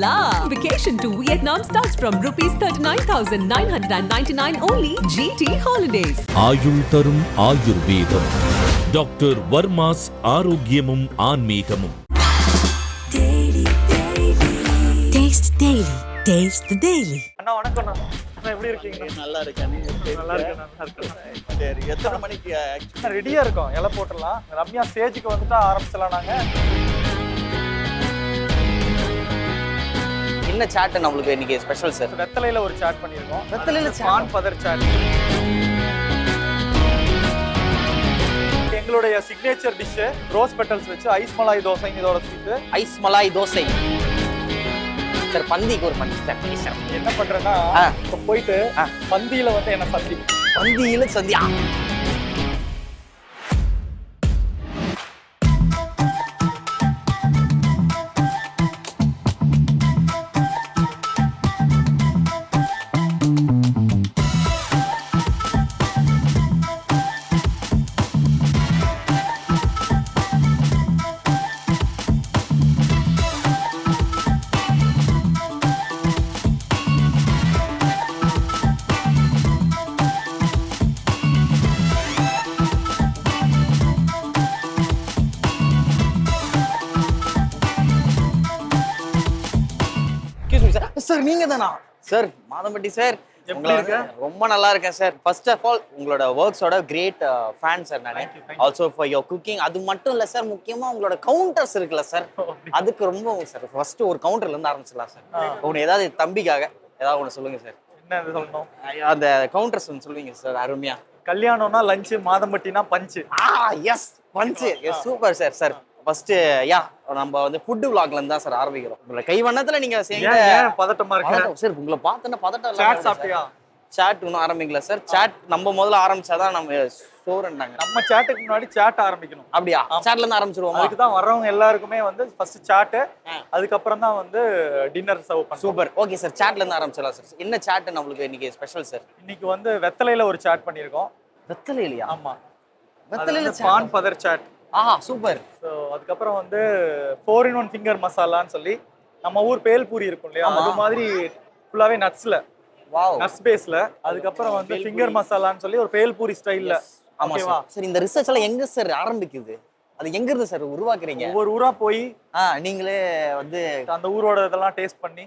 la! Vacation to Vietnam starts from rupees 39,999 only. GT Holidays. ஆயுள் தரும் ஆயுர்வேதம். Doctor வர்மாஸ் ஆரோக்கியமும் ஆன்மீகமும். Taste Daily. Taste the Daily. அண்ணா வணக்கம் அண்ணா. எப்படி இருக்கீங்க? நல்லா இருக்கேன். நீ நல்லா இருக்கேன், நல்லா இருக்கேன். சரி, எத்தனை மணிக்கு ஆக்சுவலி ரெடியா இருக்கோம், இலை போட்டுடலாம். ரம்யா ஸ்டேஜுக்கு வந்துட்டா ஆரம்பிச்சலாம் நாங்க. என்ன சாட் நம்மளுக்கு இன்னைக்கு ஸ்பெஷல் சார்? வெத்தலையில ஒரு சாட் பண்ணியிருக்கோம். வெத்தலையில பான் பதர் சாட். எங்களுடைய சிக்னேச்சர் டிஷ் ரோஸ் பெட்டல்ஸ் வச்சு ஐஸ் மலாய் தோசை, இதோட sweet ice malai dosa. Sir பந்திக்கு ஒரு பந்தி சார், please சார். என்ன பண்றேன்னா இப்ப போயிட்டு பந்தியில வந்து என்ன சந்தி பந்தியில சந்தியா. சார் நீங்க தானா சார்? மாதம்பட்டி சார், ரொம்ப நல்லா இருக்கேன் சார். ஃபர்ஸ்ட் ஆஃப் ஆல் உங்களோட ஒர்க்ஸோட கிரேட் ஃபேன் சார் நான். Also for your cooking. அது மட்டும் இல்லை சார், முக்கியமா உங்களோட கவுண்டர்ஸ் இருக்குல்ல சார், அதுக்கு ரொம்ப சார். ஃபர்ஸ்ட் ஒரு கவுண்டர்ல இருந்து ஆரம்பிச்சிடலாம் சார். ஒன்று ஏதாவது தம்பிக்காக ஏதாவது ஒன்று சொல்லுங்க சார். என்ன சொல்லணும்? அந்த கவுண்டர்ஸ் ஒன்று சொல்லுவீங்க சார் அருமையா. கல்யாணம்னா லஞ்ச், மாதம்பட்டினா பஞ்சு. எஸ் பஞ்சு, சூப்பர் சார். சார் ஃபர்ஸ்ட் நம்ம வந்து ஃபுட் vlogல இருந்து தான் சார் ஆரம்பிக்கிறோம். உங்களோட கைவண்ணத்துல நீங்க பதட்டமா இருக்கு சார். உங்களை பார்த்தோன்னா பதட்டம் இல்ல. சாட் சாப்பிட்டியா? சாட் இன்னும் ஆரம்பிக்கல சார். சாட் நம்ம முதல்ல ஆரம்பிச்சாதான் நம்ம சோறுன்னாங்க. நம்ம சாட்டுக்கு முன்னாடி சாட் ஆரம்பிக்கணும். அப்படியா? சாட்ல இருந்து ஆரம்பிச்சிருவோம். அதுக்கு தான் வர்றவங்க எல்லாருக்குமே வந்து ஃபர்ஸ்ட் சாட், அதுக்கப்புறம் தான் வந்து டின்னர் சர்வ் பண்ணுவோம். Super, okay sir. சாட்ல இருந்து ஆரம்பிச்சிடலாம் சார். என்ன சாட் நம்மளுக்கு இன்னைக்கு ஸ்பெஷல் சார்? இன்னைக்கு வந்து வெத்தலையில ஒரு சாட் பண்ணியிருக்கோம். வெத்தலையிலயா? ஆமா, வெத்தலையில பான் பதர் சாட். சூப்பர். ஸோ அதுக்கப்புறம் வந்து 4-in-1 ஃபிங்கர் மசாலான்னு சொல்லி நம்ம ஊர் பேல்பூரி இருக்கும் இல்லையா, அது மாதிரி ஃபுல்லாவே நட்ஸ்ல, நட்ஸ் பேஸ்ல. அதுக்கப்புறம் வந்து ஃபிங்கர் மசாலான்னு சொல்லி ஒரு பேல்பூரி ஸ்டைல்ல. ஓகேவா சார்? இந்த ரிசர்ச் எல்லாம் எங்க சார் ஆரம்பிக்குது? அது எங்க இருந்து சார் உருவாக்குறீங்க? ஒவ்வொரு ஊரா போய் நீங்களே வந்து அந்த ஊரோட இதெல்லாம் டேஸ்ட் பண்ணி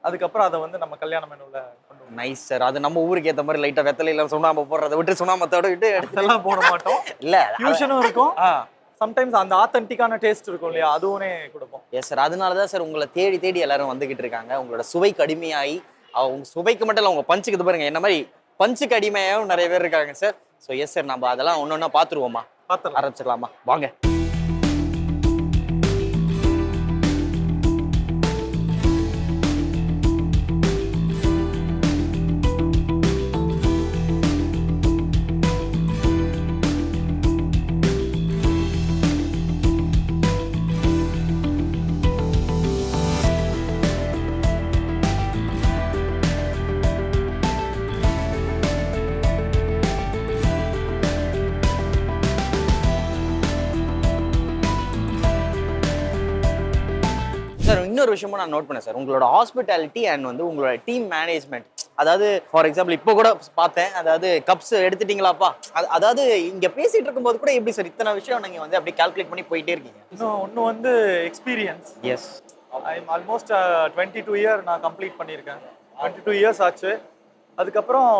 அதுக்கப்புறம் அதை வந்து நம்ம கல்யாண மெனுல கொண்டு வரோம். Nice sir. அது நம்ம ஊருக்கு ஏற்ற மாதிரி லைட்டா வெத்தலையில சுண்ணாம்பு போடுறதை விட்டு சுண்ணாம்பத்தோட விட்டு எடுத்தெல்லாம் போட மாட்டோம். இல்ல ஃபியூஷனும் இருக்கும். சம்டைம்ஸ் அந்த ஆத்தென்டிக்கான டேஸ்ட் இருக்கும் இல்லையா, அதுவுமே கொடுப்போம். Yes sir. அதனாலதான் சார் உங்களை தேடி தேடி எல்லாரும் வந்துகிட்டு இருக்காங்க. உங்களோட சுவைக்கு அடிமையாகி, அவங்க சுவைக்கு மட்டும் இல்லை, அவங்க பஞ்சுக்கு பாருங்க, என்ன மாதிரி பஞ்சுக்கு அடிமையாகவும் நிறைய பேர் இருக்காங்க சார். ஸோ எஸ் சார், நம்ம அதெல்லாம் ஒன்னொன்னா பார்த்துருவோமா? ஆரம்பிச்சிடலாமா? வாங்க. சார் இன்னொரு விஷயமும் நான் நோட் பண்ணேன் சார், உங்களோட ஹாஸ்பிட்டாலிட்டி அண்ட் வந்து உங்களோட டீம் மேனேஜ்மெண்ட். அதாவது ஃபார் எக்ஸாம்பிள் இப்போ கூட பார்த்தேன், அதாவது கப்ஸ் எடுத்துட்டீங்களாப்பா, அதாவது இங்க பேசிட்டு இருக்கும்போது கூட எப்படி சார் இத்தனை விஷயம் நீங்க வந்து அப்படியே கால்குலேட் பண்ணி போயிட்டே இருக்கீங்க? இன்னும் வந்து experience. Yes, I am almost 22 year நான் கம்ப்ளீட் பண்ணியிருக்கேன். 22 இயர்ஸ் ஆச்சு. அதுக்கப்புறம்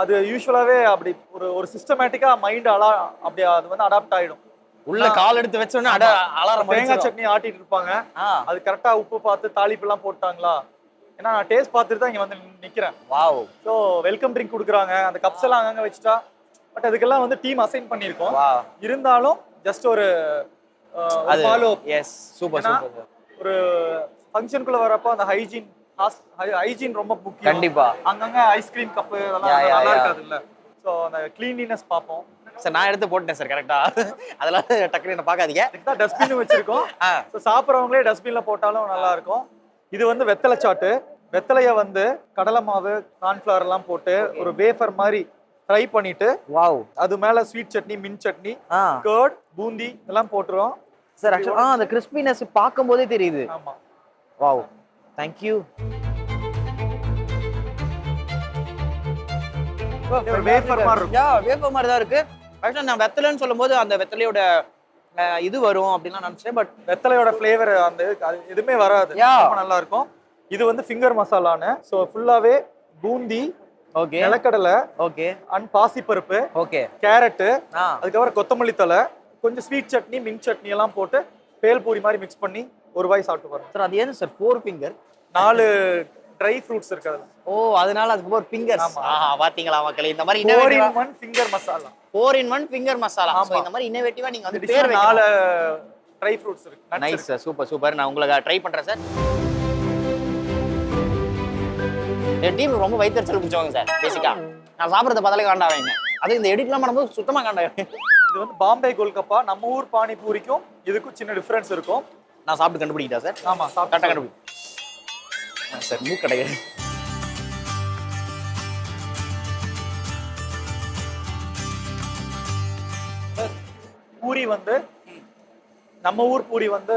அது யூஸ்வலாகவே அப்படி ஒரு சிஸ்டமேட்டிக்காக மைண்ட் அப்படி அது வந்து அடாப்ட் ஆகிடும். உள்ள கால் எடுத்து வச்சோன்னே அலாரம். தேங்காய் சட்னி ஆட்டிட்டு இருப்பாங்க, அது கரெக்டா உப்பு பார்த்து தாளிப்பு எல்லாம் போட்டாங்களா, ஏன்னா நான் டேஸ்ட் பார்த்துட்டு தான் இங்க வந்து நிக்கிறேன். வாவ். ஸோ வெல்கம் ட்ரிங்க் கொடுக்குறாங்க, அந்த கப்ஸ் எல்லாம் அங்கங்க வச்சுட்டா. பட் அதுக்கெல்லாம் வந்து டீம் அசைன் பண்ணியிருக்கோம். இருந்தாலும் ஜஸ்ட் ஒரு ஃபாலோ. S, super super. ஒரு ஃபங்க்ஷனுக்குள்ள வரப்போ அந்த ஹைஜீன் ரொம்ப முக்கியம். கண்டிப்பா. அங்கங்க ஐஸ்கிரீம் கப்பு அதெல்லாம் நல்லா இருக்காது இல்ல. ஸோ அந்த கிளீனினஸ் பார்ப்போம் சார். நான் எடுத்து போட்டேன் சார் கரெக்டா, அதெல்லாம் டக்குனு என்ன பார்க்காதீங்க. டஸ்ட்பின் வச்சிருக்கோம். சாப்பிட்றவங்களே டஸ்ட்பின்ல போட்டாலும் நல்லா இருக்கும். இது வந்து வெத்தலை சாட்டு. வெத்தலைய வந்து கடலை மாவு, கார்ன்ஃபிளவர் எல்லாம் போட்டு ஒரு வேஃபர் மாதிரி ஃப்ரை பண்ணிட்டு, வாவ், அது மேல sweet chutney, mint chutney, curd, boondi எல்லாம் போட்டுறோம் சார். ஆக்சுவலா அந்த கிறிஸ்பினஸ் பார்க்கும்போதே தெரியுது. ஆமா, வாவ். தேங்க்யூ. ஒரு வேஃபர் மாதிரி இருக்கும். யா வேப்பர் மாதிரி தான் இருக்கு. ஆக்சுவலா நான் வெத்தலைன்னு சொல்லும்போது அந்த வெத்தலையோட இது வரும் அப்படின்லாம் நினைச்சேன். பட் வெத்தலையோட ஃப்ளேவர் அந்த அது எதுவுமே வராது. Yeah. ரொம்ப நல்லா இருக்கும். இது வந்து ஃபிங்கர் மசாலான்னு. ஸோ ஃபுல்லாவே பூந்தி, ஓகே நிலக்கடலை ஓகே அண்ட் பாசிப்பருப்பு, ஓகே. கேரட்டு, ஆ அதுக்கப்புறம் கொத்தமல்லி தழை, கொஞ்சம் ஸ்வீட் சட்னி, மின்ட் சட்னி எல்லாம் போட்டு பேல்பூரி மாதிரி மிக்ஸ் பண்ணி ஒரு வாய் சாப்பிட்டு பாருங்க. சார் அது ஏன் சார் 4 ஃபிங்கர்? 4 ட்ரை ஃப்ரூட்ஸ் இருக்கு அதுல. ஓ அதனால அது 4 ஃபிங்கர்ஸ். ஆமா. பாத்தீங்களா மக்களே, இந்த மாதிரி 4 இன்னோவேட்டிவா in 1 finger masala. 4 in 1 finger masala. ஆமா. சோ இந்த மாதிரி இன்னோவேட்டிவா நீங்க வந்து இந்த பேர் டிஷ்ல வைக்கலாம். 4 ட்ரை ஃப்ரூட்ஸ் இருக்கு. nuts நைஸ் இருக்கு. Sir, super super. நான் உங்களுக்கு ட்ரை பண்றேன் சார். என் டீம் ரொம்ப வயிற்றுச்சல் பிடிச்சவங்க சார். பேசிக்கா நான் சாப்பிட்றத பார்த்தாலே காண்டாவேங்க. அது இந்த எடிட்லாம் பண்ணும்போது சுத்தமா காண்டாவே. இது வந்து பாம்பே கோல்கப்பா. நம்ம ஊர் பானிபூரிக்கும் இதுக்கும் சின்ன டிஃபரன்ஸ் இருக்கும். நான் சாப்பிட்டு கண்டுபிடிக்கிட்டா சார்? ஆமா, கரெக்டாக சாப்பிட்டா கண்டுபிடி சார். மூக்கடை பூரி வந்து நம்ம ஊர் பூரி வந்து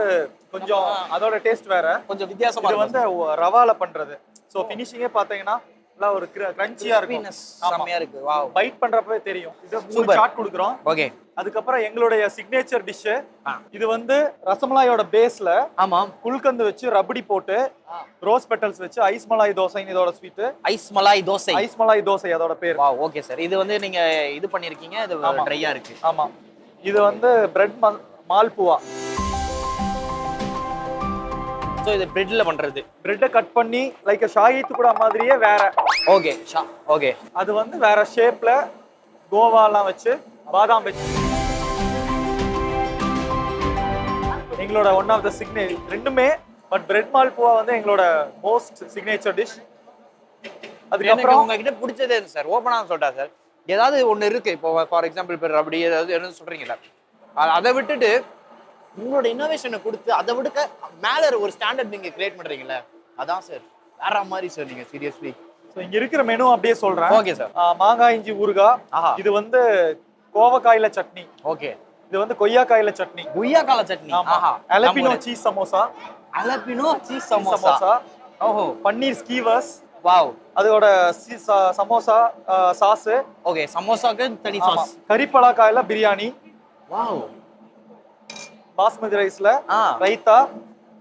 கொஞ்சம் அதோட டேஸ்ட் வேற. கொஞ்சம் வித்தியாசமா இது இருக்கும். வந்து ரவால பண்றது. சோ ஃபினிஷிங்கே பாத்தீங்கன்னா நல்லா ஒரு கிரன்ச்சியா இருக்கும். செம்மையா இருக்கு. வாவ். பைட் பண்றப்பவே தெரியும். இது மூணு Super. சாட் கொடுக்குறோம். ஓகே. அதுக்கப்புறம் எங்களுடைய சிக்னேச்சர் டிஷ் இது வந்து ரசமலாயோட பேஸ்ல ஆமாம். குல்கந்து வச்சு ரபடி போட்டு ரோஸ் பெட்டல்ஸ் வச்சு ஐஸ் மலாய் தோசை இதோட sweet. Ice malai dosa. Ice malai dosa அதோட பேர். வாவ். Okay sir. இது வந்து நீங்க இது பண்ணிருக்கீங்க. இது ஆமா. ட்ரையா இருக்கு. ஆமா. இது வந்து பிரெட் மால்புவா. சோ இது பிரெட்ல பண்றது. பிரெட்டை கட் பண்ணி லைக் ஷாஹி துக்குடா மாதிரியே வேற. Okay okay. அது வந்து வேற ஷேப்ல கோவாலாம் வச்சு பாதாம் வச்சு எங்களோட ஒன் ஆஃப் த சிக்னேச்சர் ரெண்டுமே. பட் பிரெட் மால்புவா வந்து எங்களோட மோஸ்ட் சிக்னேச்சர் டிஷ். எனக்கு அதுக்கப்புறம் உங்ககிட்ட பிடிச்சதே சார் ஓப்பனா சொல்றா சார். ஏதாவது ஒண்ணு இருக்கு இப்போ ஃபார் எக்ஸாம்பிள் இப்போ அப்படி ஏதாவது என்ன சொல்றீங்களா, அதை விட்டுட்டு உங்களோட இன்னோவேஷனை கொடுத்து அதை விட மேல ஒரு ஸ்டாண்டர்ட் நீங்க கிரியேட் பண்றீங்களா, அதான் சார் வேற மாதிரி சார். நீங்க சீரியஸ்லி ஸோ இங்க இருக்கிற மெனு அப்படியே சொல்றேன். Okay sir. மாங்காய் இஞ்சி ஊறுகாய். ஆஹா. இது வந்து கோவக்காயில சட்னி. ஓகே. இது வந்து கொய்யாக்காயில சட்னி. குய்யாக்கால சட்னி. ஆஹா. அலபினோ சீஸ் சமோசா. அலபினோ சீஸ் சமோசா. ஓஹோ. பன்னீர் ஸ்கீவர்ஸ். வாவ். அதோட சமோசா சாஸ். ஓகே. சமோசாக்கு தனி சாஸ். கறிப்பலாக்காயில பிரியாணி. வாவ். பாஸ்மதி ரைஸ்ல ஆ. ரைத்தா.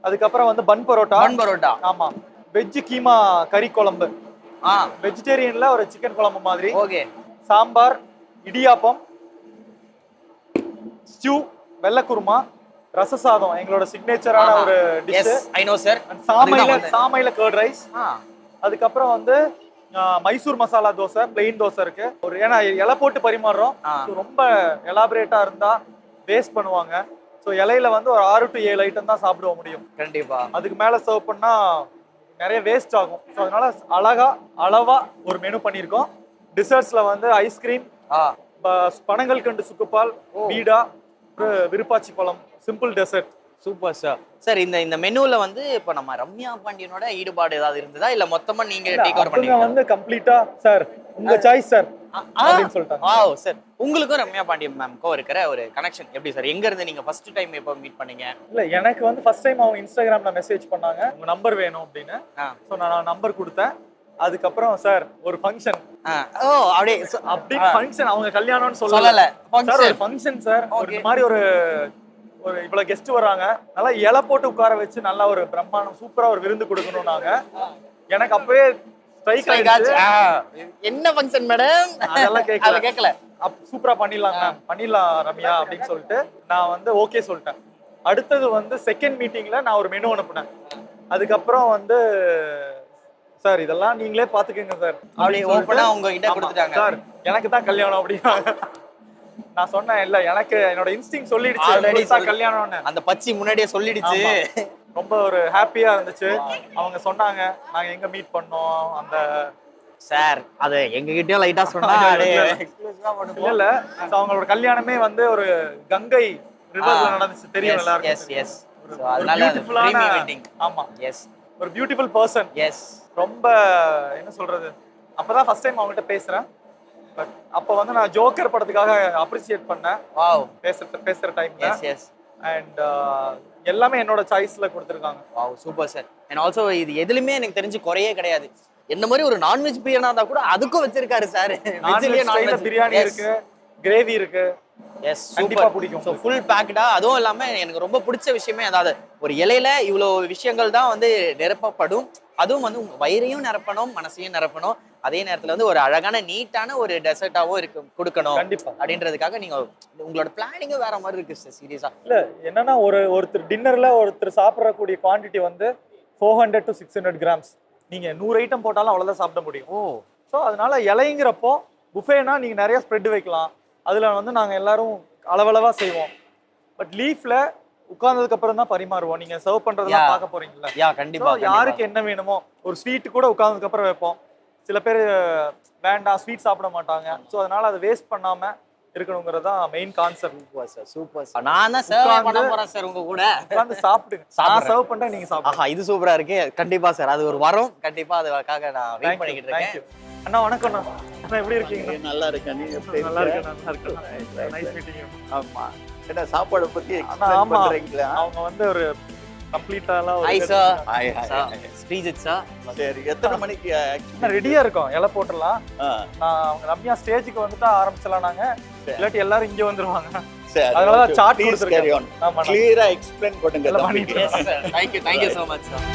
அதுக்கப்புறம் வந்து பன் பரோட்டா. பன் பரோட்டா. ஆமா. வெஜ் கீமா கறி குழம்பு. ஆ. வெஜிடேரியன்ல ஒரு சிக்கன் குழம்பு மாதிரி. ஓகே. சாம்பார், இடியாப்பம், ஸ்டியூ, வெள்ளை குருமா, ரச சாதம் எங்களோட சிக்னேச்சரான ஒரு dish. Yes I know sir. சாமையில கர்ட் ரைஸ். அதுக்கப்புறம் வந்து மைசூர் மசாலா தோசை, பிளெயின் தோசை இருக்கு. ஒரு ஏன்னா இலை போட்டு பரிமாறுறோம். So ரொம்ப எலாபரேட்டா இருந்தா வேஸ்ட் பண்ணுவாங்க. ஸோ இலையில வந்து ஒரு 6 to 7 ஐட்டம் தான் சாப்பிட முடியும். கண்டிப்பா. அதுக்கு மேல சர்வ் பண்ணா நிறைய வேஸ்ட் ஆகும். ஸோ அதனால அளவா ஒரு மெனு பண்ணியிருக்கோம். டிசர்ட்ஸ்ல வந்து ஐஸ்கிரீம், பனங்கள் கண்டு சுக்குப்பால், பீடா, விருப்பாச்சி பழம், simple dessert. Super sir. Sir இந்த மெனுல வந்து இப்ப நம்ம ரம்யா பாண்டியனோட ஈடுபாடு ஏதாவது இருந்ததா இல்ல மொத்தமா நீங்க டேக் ஓவர் பண்ணீங்க? வந்து கம்ப்ளீட்டா சார் உங்க சாய்ஸ் சார் அப்படின்னு சொல்லிட்டாங்க. Wow sir. உங்களுக்கும் ரம்யா பாண்டியன் மேம்க்கும் இருக்கிற ஒரு கனெக்ஷன் எப்படி சார்? எங்க இருந்து நீங்க ஃபர்ஸ்ட் டைம் எப்போ மீட் பண்ணீங்க? இல்ல எனக்கு வந்து ஃபர்ஸ்ட் டைம் அவங்க இன்ஸ்டாகிராம்ல மெசேஜ் பண்ணாங்க உங்க நம்பர் வேணும் அப்படின்னு. ஸோ நான் நம்பர் கொடுத்தேன். அதுக்கப்புறம் சார் ஒரு ஃபங்க்ஷன். ஓ அப்படியே அப்படி ஃபங்க்ஷன் அவங்க கல்யாணம்னு சொல்லல. சார் ஒரு ஃபங்க்ஷன் சார். இந்த மாதிரி ஒரு இவ்வளவு கெஸ்ட் வராங்க. நல்லா இலை போட்டு உட்கார வச்சு நல்லா ஒரு பிரம்மாண்டம் சூப்பரா ஒரு விருந்து கொடுக்கணும். நாங்க எனக்கு அப்பவே ஸ்ட்ரைக் ஆயிடுச்சு. என்ன ஃபங்க்ஷன் மேடம்? அதெல்லாம் கேட்கல. சூப்பரா பண்ணிடலாம் மேம், பண்ணிடலாம் ரம்யா அப்படின்னு சொல்லிட்டு நான் வந்து ஓகே சொல்லிட்டேன். அடுத்தது வந்து செகண்ட் மீட்டிங்ல நான் ஒரு மெனு அனுப்புனேன். அதுக்கப்புறம் வந்து சார் இதெல்லாம் நீங்களே பாத்துக்கோங்க சார் அப்படியே ஓபனா உங்ககிட்ட கொடுத்துட்டாங்க. சார் எனக்கு தான் கல்யாணம் அப்படின்னாங்க. நான் சொன்னேன் இல்ல எனக்கு என்னோட இன்ஸ்டிங் சொல்லிடுச்சு கல்யாணம்னு. அந்த பச்சி முன்னாடியே சொல்லிடுச்சு. ரொம்ப ஒரு ஹாப்பியா இருந்துச்சு. அவங்க சொன்னாங்க நாங்க எங்க மீட் பண்ணோம் அந்த சார் அது எங்ககிட்டயும் லைட்டா சொன்னா இல்ல அவங்களோட கல்யாணமே வந்து ஒரு கங்கை ரிவர்ல நடந்துச்சு தெரியும் எல்லாருக்கும். Yes yes. சோ அதனால பிரீமியம் வெட்டிங். ஆமா எஸ். ஒரு பியூட்டிஃபுல் பர்சன். எஸ். ரொம்ப என்ன சொல்றது அப்பதான் ஃபர்ஸ்ட் டைம் அவங்ககிட்ட பேசுறேன். பட் அப்ப வந்து நான் ஜோக்கர் படத்துக்காக அப்ரிசியேட் பண்ணேன். வாவ். பேசுற டைம்ல. S S. அண்ட் எல்லாமே என்னோட சாய்ஸ்ல கொடுத்திருக்காங்க. Wow super sir. And also இது எதுலையுமே எனக்கு தெரிஞ்சு குறையே கிடையாது. என்ன மாதிரி ஒரு நான்வெஜ் பிரியனா இருந்தா கூட அதுக்கும் வச்சிருக்காரு சார். நான்வெஜ் பிரியாணி இருக்கு, கிரேவி இருக்கு. எஸ், கண்டிப்பா பிடிக்கும். ஸோ ஃபுல் பேக்டா. அதுவும் இல்லாம எனக்கு ரொம்ப பிடிச்ச விஷயமே அதாவது ஒரு இலையில இவ்வளோ விஷயங்கள் தான் வந்து நிரப்பப்படும். அதுவும் வந்து உங்க வயிறையும் நிரப்பணும், மனசையும் நிரப்பணும். அதே நேரத்துல வந்து ஒரு அழகான நீட்டான ஒரு டெசர்ட்டாவும் இருக்கு கொடுக்கணும் கண்டிப்பா அப்படின்றதுக்காக நீங்க உங்களோட பிளானிங்கும் வேற மாதிரி இருக்கு சார். சீரியஸா இல்ல என்னன்னா ஒருத்தர் டின்னர்ல ஒருத்தர் சாப்பிடக்கூடிய குவாண்டிட்டி வந்து 400 to 600 கிராம்ஸ். நீங்க 100 ஐட்டம் போட்டாலும் அவ்வளவுதான் சாப்பிட முடியும். ஸோ அதனால இலைங்கிறப்போ புஃபேனா நீங்க நிறைய ஸ்ப்ரெட் வைக்கலாம். அதுல வந்து நாங்க எல்லாரும் அளவளவா செய்வோம். பட் லீஃப்ல உட்கார்ந்ததுக்கு அப்புறம் தான் பரிமாறுவோம். நீங்க சர்வ் பண்றதெல்லாம் பார்க்க போறீங்களா? யா கண்டிப்பா. யாருக்கு என்ன வேணுமோ ஒரு ஸ்வீட் கூட உட்கார்ந்ததுக்கு அப்புறம் வைப்போம். சில பேர் வேண்டாம் ஸ்வீட் சாப்பிட மாட்டாங்க. ஸோ அதனால அதை வேஸ்ட் பண்ணாம இருக்கணுங்கிறது தான் main concept. Sir super sir. நான் தான் சர்வ் பண்ண போறேன் சார் உங்க கூட. உட்கார்ந்து சாப்பிடுங்க. நான் சர்வ் பண்றேன், நீங்க சாப்பிடுங்க. ஆஹா, இது சூப்பரா இருக்கு. கண்டிப்பா சார், அது ஒரு வரம். கண்டிப்பா அதுக்காக நான் வெயிட் பண்ணிக்கிட்டு இருக்கேன். அண்ணா வணக்கம் அண்ணா. அண்ணா எப்படி இருக்கீங்க? நல்லா இருக்கேன். நீ எப்படி நல்லா இருக்க? இருக்கேன், நல்லா இருக்கேன். Nice meeting you. ஆமா. என்ன சாப்பாடு பத்தி அண்ணா எக்ஸ்பிளைன் ஆமா, பண்றீங்களா? அவங்க வந்து ஒரு கம்ப்ளீட்டாலாம் ஒரு hi sir. Hi hi. Sreejith sir. சரி, எத்தனை மணிக்கு ஆக்சுவலி ரெடியா இருக்கோம், இலை போட்டுடலாம். நான் அவங்க ரம்யா ஸ்டேஜுக்கு வந்துட்டு ஆரம்பிச்சலாம். நாங்க இல்லாட்டி எல்லாரும் இங்க வந்துருவாங்க. சரி, அதனால சார்ட் ப்ளீஸ் கேரி ஆன். கொடுத்துருக்கேன். ஆமா கிளியரா எக்ஸ்பிளைன் பண்ணுங்க எல்லாம் தம்பிக்கு. பண்ணிட்டு Thank you so much sir.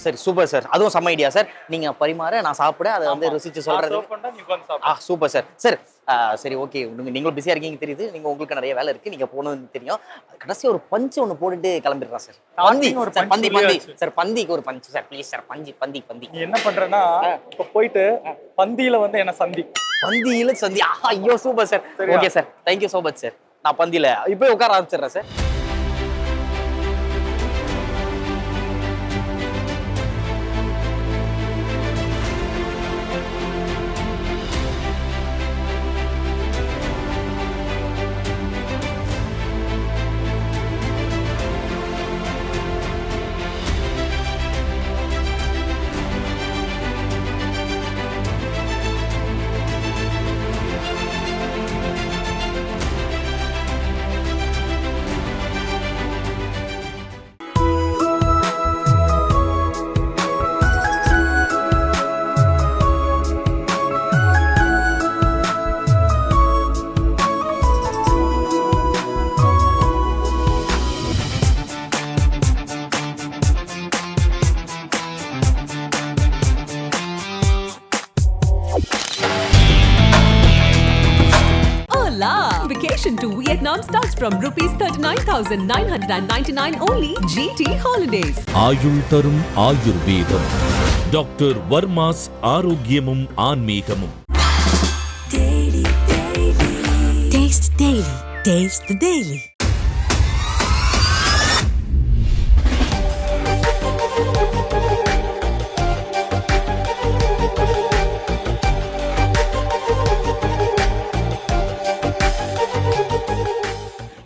சரி சூப்பர் சார். அதுவும் செம்ம ஐடியா சார். நீங்க பரிமாற நான் சாப்பிட அதை வந்து ருசிச்சு சொல்றது. சர்வ் பண்ணா நீங்க உட்கார்ந்து சாப்பிடுங்க. Super sir. சார் சரி ஓகே, நீங்களும் பிஸியா இருக்கீங்க தெரியுது. நீங்க உங்களுக்கு நிறைய வேலை இருக்கு, நீங்க போகணும்னு தெரியும். கடைசி ஒரு பஞ்ச் ஒன்று போட்டுட்டு கிளம்பிடுறேன் சார். பந்தி ஒரு சார், பந்தி punch பந்தி சொல்லியாச்சு. சார், பந்திக்கு ஒரு பஞ்ச் சார் ப்ளீஸ் சார். பந்தி பந்தி. நீ என்ன பண்றேன்னா இப்ப போயிட்டு பந்தியில வந்து என்ன சந்தி. பந்தியில சந்தி. ஐயோ சூப்பர் சார். சரியா? Okay sir, thank you so much sir. நான் பந்தியில இப்போ உட்கார ஆரம்பிச்சிடுறேன் sir. Hola! Vacation to Vietnam starts from rupees 39,999 only. GT Holidays. ஆயுள் தரும் ஆயுர்வேதம். டாக்டர் வர்மாஸ் ஆரோக்கியமும் ஆன்மீகமும். Taste the Daily. Taste the Daily.